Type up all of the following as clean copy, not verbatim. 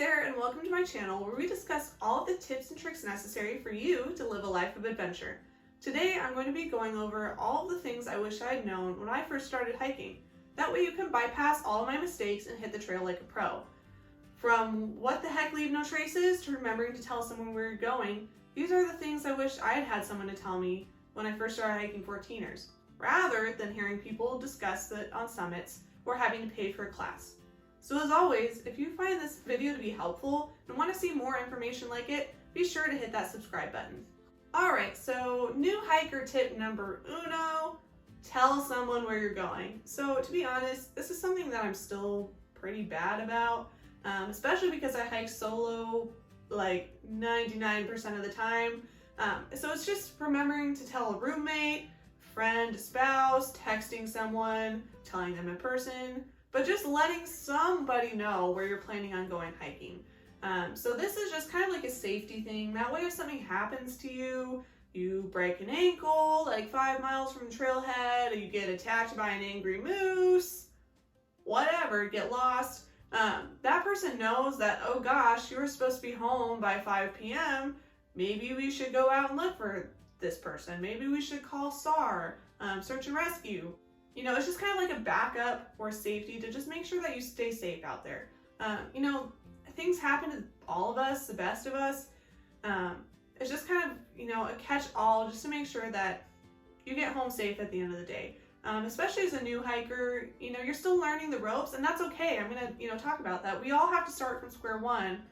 there, and welcome to my channel where we discuss all of the tips and tricks necessary for you to live a life of adventure. Today I'm going to be going over all of the things I wish I had known when I first started hiking. That way you can bypass all of my mistakes and hit the trail like a pro. From what the heck leave no traces to remembering to tell someone where you're going, these are the things I wish I had had someone to tell me when I first started hiking 14ers, rather than hearing people discuss it on summits or having to pay for a class. So as always, if you find this video to be helpful and want to see more information like it, be sure to hit that subscribe button. Alright, so new hiker tip number uno, tell someone where you're going. So to be honest, this is something that I'm still pretty bad about, especially because I hike solo like 99% of the time. So it's just remembering to tell a roommate, friend, spouse, texting someone, telling them in person, but just letting somebody know where you're planning on going hiking. So this is just kind of like a safety thing. That way if something happens to you, you break an ankle like 5 miles from the trailhead, or you get attacked by an angry moose, whatever, get lost, that person knows that, oh gosh, you were supposed to be home by 5 p.m. Maybe we should go out and look for this person. Maybe we should call SAR, search and rescue. You know, it's just kind of like a backup or safety to just make sure that you stay safe out there. You know, things happen to all of us, the best of us. It's just kind of, you know, a catch-all just to make sure that you get home safe at the end of the day. Especially as a new hiker, you know, you're still learning the ropes, and that's okay. I'm gonna, you know, talk about that. We all have to start from square one,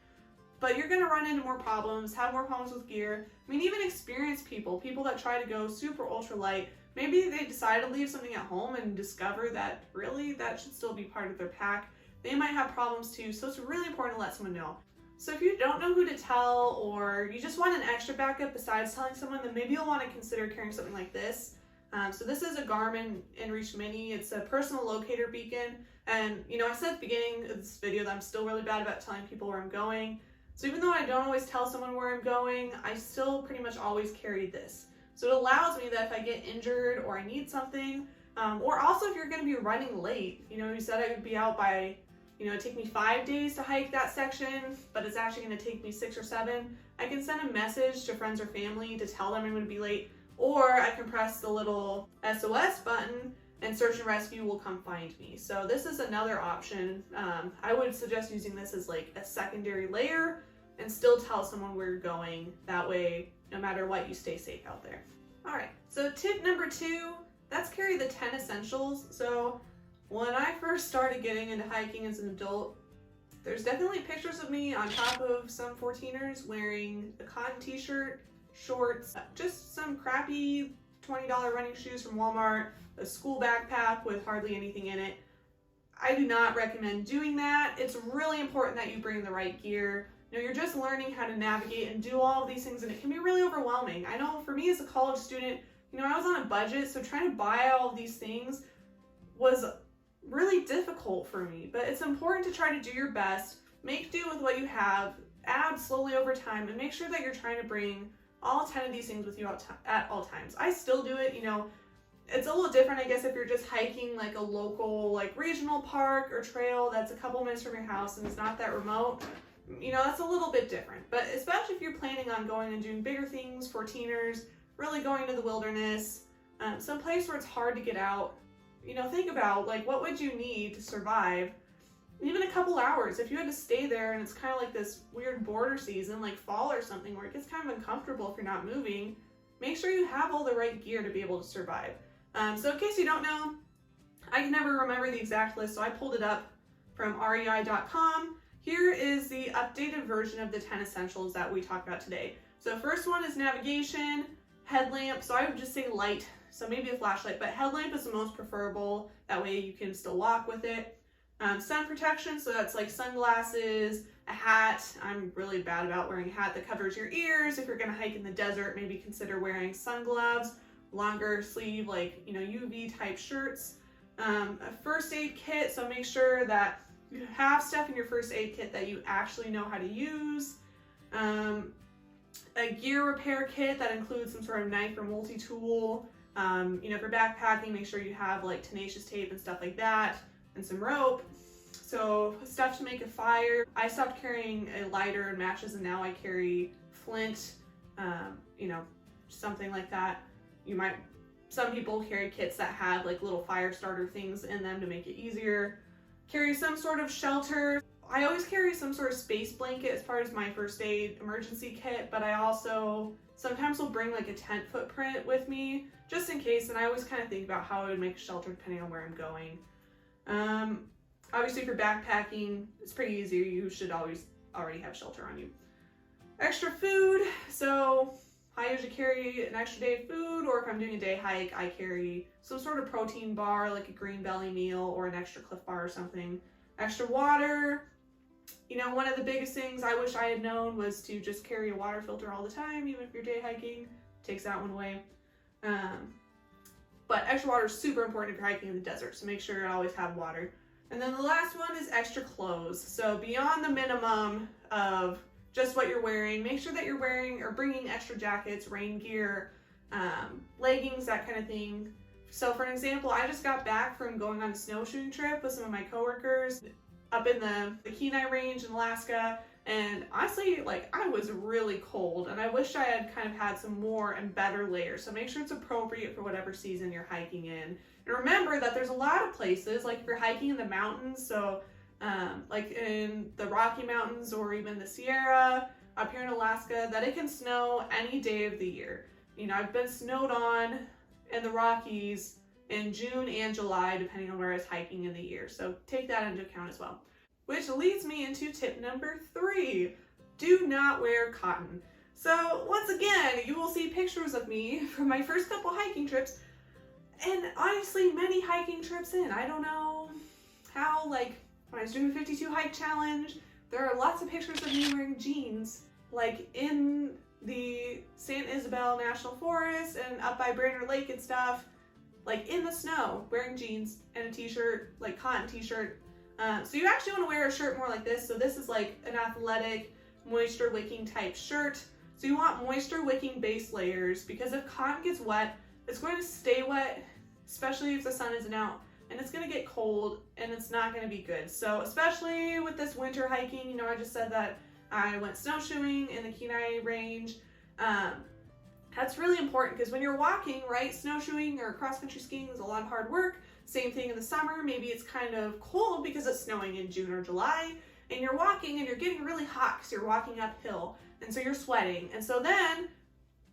but you're gonna run into more problems, have more problems with gear. I mean, even experienced people that try to go super ultra light, maybe they decide to leave something at home and discover that really that should still be part of their pack. They might have problems too, so it's really important to let someone know. So if you don't know who to tell, or you just want an extra backup besides telling someone, then maybe you'll want to consider carrying something like this. So this is a Garmin InReach Mini. It's a personal locator beacon. And you know, I said at the beginning of this video that I'm still really bad about telling people where I'm going. So even though I don't always tell someone where I'm going, I still pretty much always carry this. So it allows me that if I get injured or I need something, or also if you're going to be running late, you know, you said I would be out by, you know, it'd take me 5 days to hike that section, but it's actually going to take me 6 or 7. I can send a message to friends or family to tell them I'm going to be late, or I can press the little SOS button and search and rescue will come find me. So this is another option. I would suggest using this as like a secondary layer and still tell someone where you're going. That way, no matter what, you stay safe out there. All right, so tip number 2, that's carry the 10 essentials. So when I first started getting into hiking as an adult, there's definitely pictures of me on top of some 14ers wearing a cotton t-shirt, shorts, just some crappy $20 running shoes from Walmart, a school backpack with hardly anything in it. I do not recommend doing that. It's really important that you bring the right gear. You know, you're just learning how to navigate and do all of these things, and it can be really overwhelming. I know for me as a college student, you know, I was on a budget, so trying to buy all of these things was really difficult for me, but it's important to try to do your best, make do with what you have, add slowly over time, and make sure that you're trying to bring all 10 of these things with you at all times. I still do it, you know, it's a little different, I guess, if you're just hiking like a local, like regional park or trail that's a couple minutes from your house and it's not that remote. You know, that's a little bit different, but especially if you're planning on going and doing bigger things, 14ers, really going to the wilderness, some place where it's hard to get out, you know, think about like what would you need to survive even a couple hours. If you had to stay there and it's kind of like this weird border season, like fall or something, where it gets kind of uncomfortable if you're not moving, make sure you have all the right gear to be able to survive. So in case you don't know, I can never remember the exact list, so I pulled it up from rei.com. Here is the updated version of the 10 essentials that we talked about today. So first one is navigation, headlamp, so I would just say light, so maybe a flashlight, but headlamp is the most preferable, that way you can still walk with it. Sun protection, so that's like sunglasses, a hat. I'm really bad about wearing a hat that covers your ears. If you're gonna hike in the desert, maybe consider wearing sun gloves, longer sleeve, like, you know, UV type shirts. A first aid kit, so make sure that you have stuff in your first aid kit that you actually know how to use. A gear repair kit that includes some sort of knife or multi-tool. You know, for backpacking, make sure you have like tenacious tape and stuff like that, and some rope. So stuff to make a fire. I stopped carrying a lighter and matches, and now I carry flint, you know, something like that. Some people carry kits that have like little fire starter things in them to make it easier. Carry some sort of shelter. I always carry some sort of space blanket as part of my first aid emergency kit, but I also sometimes will bring like a tent footprint with me just in case, and I always kind of think about how I would make a shelter depending on where I'm going. Obviously for backpacking, it's pretty easy. You should always already have shelter on you. Extra food. So I usually carry an extra day of food, or if I'm doing a day hike, I carry some sort of protein bar, like a green belly meal or an extra Cliff Bar or something. Extra water. You know, one of the biggest things I wish I had known was to just carry a water filter all the time, even if you're day hiking. Takes that one away. But extra water is super important if you're hiking in the desert, so make sure you always have water. And then the last one is extra clothes. So beyond the minimum of just what you're wearing, make sure that you're wearing or bringing extra jackets, rain gear, leggings, that kind of thing. So for an example, I just got back from going on a snowshoeing trip with some of my coworkers up in the Kenai Range in Alaska, and honestly, like, I was really cold, and I wish I had kind of had some more and better layers. So make sure it's appropriate for whatever season you're hiking in. And remember that there's a lot of places, like if you're hiking in the mountains, so like in the Rocky Mountains or even the Sierra up here in Alaska, that it can snow any day of the year. You know, I've been snowed on in the Rockies in June and July, depending on where I was hiking in the year. So take that into account as well. Which leads me into tip number 3. Do not wear cotton. So once again, you will see pictures of me from my first couple hiking trips, and honestly, many hiking trips in. I don't know how, like when I was doing the 52 hike challenge, there are lots of pictures of me wearing jeans, like in the San Isabel National Forest and up by Brainerd Lake and stuff, like in the snow, wearing jeans and a t-shirt, like cotton t-shirt. So you actually want to wear a shirt more like this. So this is like an athletic, moisture wicking type shirt. So you want moisture wicking base layers, because if cotton gets wet, it's going to stay wet, especially if the sun isn't out, and it's going to get cold and it's not going to be good. So especially with this winter hiking, you know, I just said that I went snowshoeing in the Kenai Range. That's really important because when you're walking, right, snowshoeing or cross-country skiing is a lot of hard work. Same thing in the summer. Maybe it's kind of cold because it's snowing in June or July, and you're walking and you're getting really hot because you're walking uphill, and so you're sweating. And so then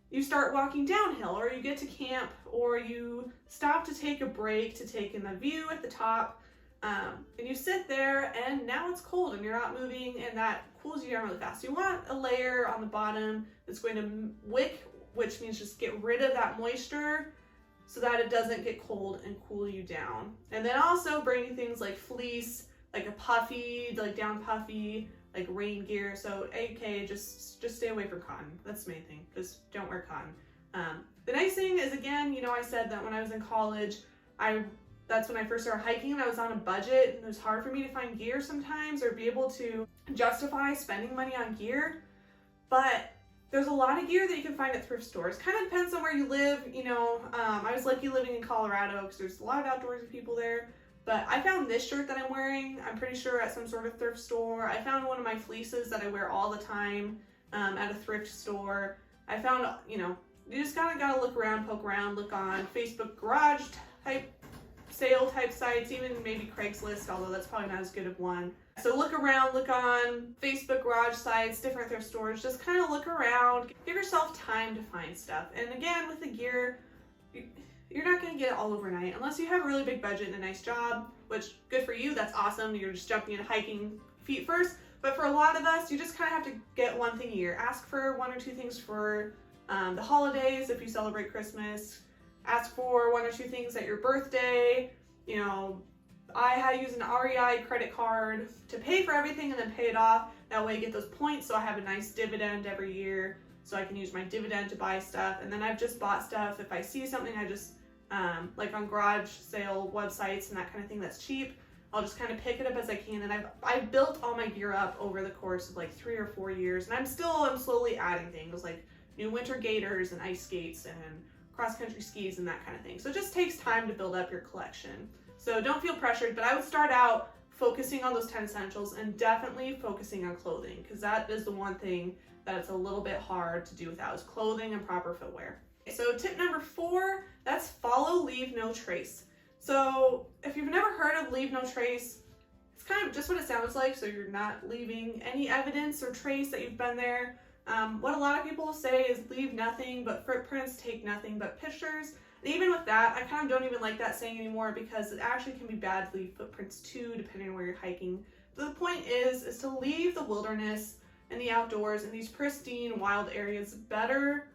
you start walking downhill, or you get to camp, or you stop to take a break to take in the view at the top, and you sit there, and now it's cold and you're not moving, and that cools you down really fast. So you want a layer on the bottom that's going to wick, which means just get rid of that moisture so that it doesn't get cold and cool you down. And then also bring things like fleece, like a puffy, like down puffy, like rain gear. So AK, just stay away from cotton. That's the main thing. Just don't wear cotton. The nice thing is, again, you know, I said that when I was in college, that's when I first started hiking, and I was on a budget, and it was hard for me to find gear sometimes or be able to justify spending money on gear. But there's a lot of gear that you can find at thrift stores. Kind of depends on where you live. You know, I was lucky living in Colorado because there's a lot of outdoorsy people there. But I found this shirt that I'm wearing, I'm pretty sure, at some sort of thrift store. I found one of my fleeces that I wear all the time at a thrift store. I found, you know, you just kind of got to look around, poke around, look on Facebook garage type, sale type sites, even maybe Craigslist, although that's probably not as good of one. So look around, look on Facebook garage sites, different thrift stores, just kind of look around, give yourself time to find stuff. And again, with the gear, you're not going to get it all overnight unless you have a really big budget and a nice job, which good for you, that's awesome. You're just jumping into hiking feet first. But for a lot of us, you just kind of have to get one thing a year. Ask for 1 or 2 things for the holidays if you celebrate Christmas. Ask for 1 or 2 things at your birthday. You know, I use an REI credit card to pay for everything and then pay it off. That way I get those points, so I have a nice dividend every year, so I can use my dividend to buy stuff. And then I've just bought stuff. If I see something, I just, like on garage sale websites and that kind of thing that's cheap, I'll just kind of pick it up as I can. And I've built all my gear up over the course of like 3 or 4 years, and I'm slowly adding things like new winter gaiters and ice skates and cross-country skis and that kind of thing. So it just takes time to build up your collection. So don't feel pressured, but I would start out focusing on those 10 essentials and definitely focusing on clothing, because that is the one thing that it's a little bit hard to do without, is clothing and proper footwear. So tip number 4, that's follow, leave no trace. So if you've never heard of leave no trace, it's kind of just what it sounds like. So you're not leaving any evidence or trace that you've been there. What a lot of people say is leave nothing but footprints, take nothing but pictures. And even with that, I kind of don't even like that saying anymore, because it actually can be bad to leave footprints too, depending on where you're hiking. But the point is to leave the wilderness and the outdoors and these pristine wild areas better,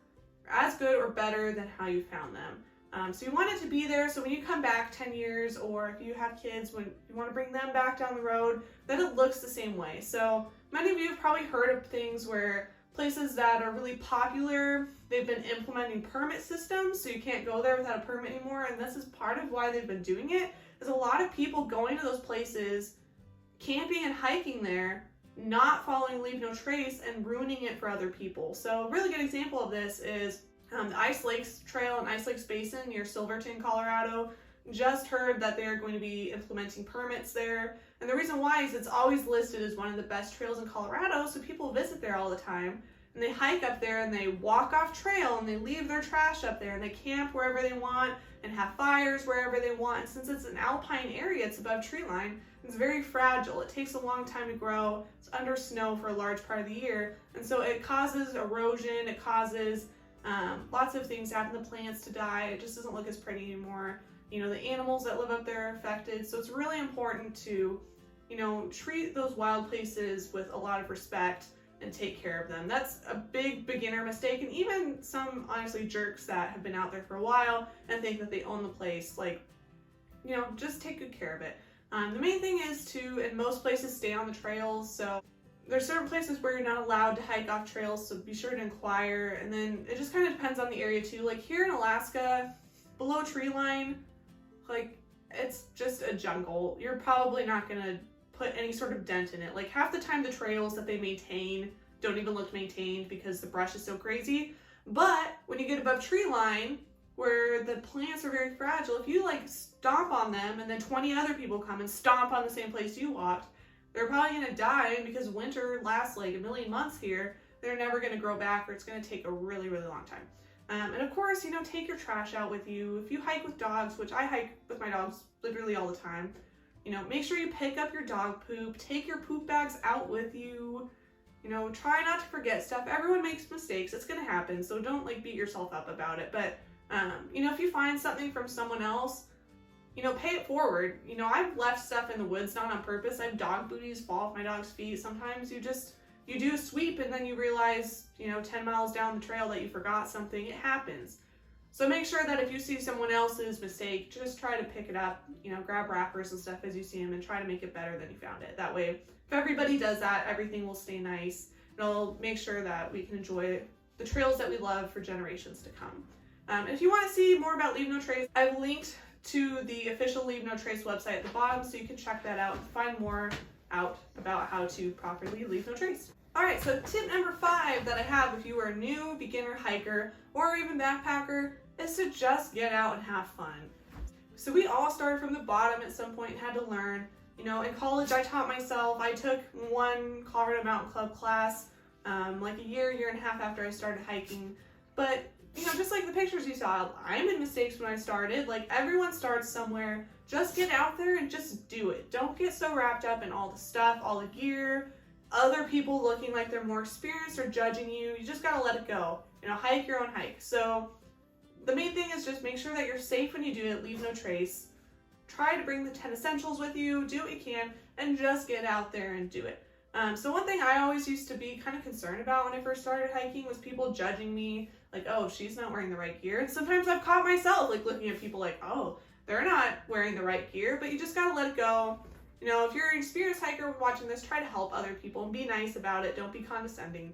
as good or better than how you found them. So you want it to be there, so when you come back 10 years, or if you have kids, when you want to bring them back down the road, that it looks the same way. So many of you have probably heard of things where places that are really popular, they've been implementing permit systems, so you can't go there without a permit anymore, and this is part of why they've been doing it. There's a lot of people going to those places, camping and hiking there, not following leave no trace and ruining it for other people. So a really good example of this is the Ice Lakes Trail and Ice Lakes Basin near Silverton, Colorado. Just heard that they're going to be implementing permits there. And the reason why is it's always listed as one of the best trails in Colorado, so people visit there all the time. And they hike up there and they walk off trail and they leave their trash up there and they camp wherever they want and have fires wherever they want. And since it's an alpine area, it's above tree line, it's very fragile. It takes a long time to grow. It's under snow for a large part of the year. And so it causes erosion, it causes lots of things to happen, the plants to die. It just doesn't look as pretty anymore. You know, the animals that live up there are affected. So it's really important to, you know, treat those wild places with a lot of respect and take care of them. That's a big beginner mistake, and even some honestly jerks that have been out there for a while and think that they own the place, like, you know, just take good care of it. The main thing is to, in most places, stay on the trails. So there's certain places where you're not allowed to hike off trails, so be sure to inquire. And then it just kind of depends on the area too. Like here in Alaska, below tree line, like it's just a jungle. You're probably not gonna put any sort of dent in it. Like half the time the trails that they maintain don't even look maintained because the brush is so crazy. But when you get above tree line, where the plants are very fragile, if you like stomp on them and then 20 other people come and stomp on the same place you walked, they're probably gonna die, and because winter lasts like a million months here, they're never gonna grow back, or it's gonna take a really, really long time. And of course, you know, take your trash out with you. If you hike with dogs, which I hike with my dogs literally all the time, you know, make sure you pick up your dog poop, take your poop bags out with you. You know, try not to forget stuff. Everyone makes mistakes, it's gonna happen, so don't like beat yourself up about it. But you know, if you find something from someone else, you know, pay it forward. You know, I've left stuff in the woods, not on purpose. I have dog booties fall off my dog's feet. Sometimes you do a sweep and then you realize, you know, 10 miles down the trail that you forgot something. It happens. So make sure that if you see someone else's mistake, just try to pick it up, you know, grab wrappers and stuff as you see them and try to make it better than you found it. That way, if everybody does that, everything will stay nice. It'll make sure that we can enjoy the trails that we love for generations to come. And if you want to see more about Leave No Trace, I've linked to the official Leave No Trace website at the bottom, so you can check that out and find more out about how to properly leave no trace. Alright, so tip number 5 that I have if you are a new beginner hiker or even backpacker is to just get out and have fun. So we all started from the bottom at some point and had to learn. You know, in college I taught myself. I took one Colorado Mountain Club class like a year and a half after I started hiking. But you know, just like the pictures you saw, I made mistakes when I started. Like everyone starts somewhere. Just get out there and just do it. Don't get so wrapped up in all the stuff, all the gear, other people looking like they're more experienced or judging you. You just gotta let it go. You know, hike your own hike. So the main thing is just make sure that you're safe when you do it. Leave no trace. Try to bring the 10 essentials with you. Do what you can and just get out there and do it. So one thing I always used to be kind of concerned about when I first started hiking was people judging me, like, oh, she's not wearing the right gear. And sometimes I've caught myself like looking at people like, oh, they're not wearing the right gear, but you just gotta let it go. You know, if you're an experienced hiker watching this, try to help other people and be nice about it. Don't be condescending.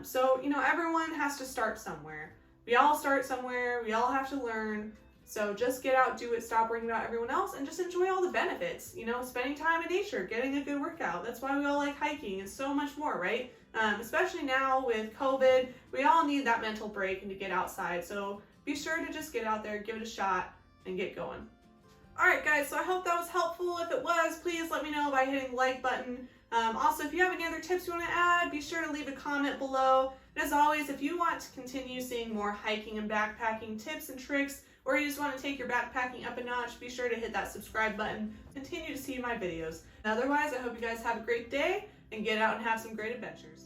So, you know, everyone has to start somewhere. We all start somewhere. We all have to learn. So just get out, do it, stop worrying about everyone else, and just enjoy all the benefits. You know, spending time in nature, getting a good workout. That's why we all like hiking and so much more, right? Especially now with COVID, we all need that mental break and to get outside. So be sure to just get out there, give it a shot, and get going. Alright guys, so I hope that was helpful. If it was, please let me know by hitting the like button. Also, if you have any other tips you want to add, be sure to leave a comment below. And as always, if you want to continue seeing more hiking and backpacking tips and tricks, or you just want to take your backpacking up a notch, be sure to hit that subscribe button. Continue to see my videos. Otherwise, I hope you guys have a great day and get out and have some great adventures.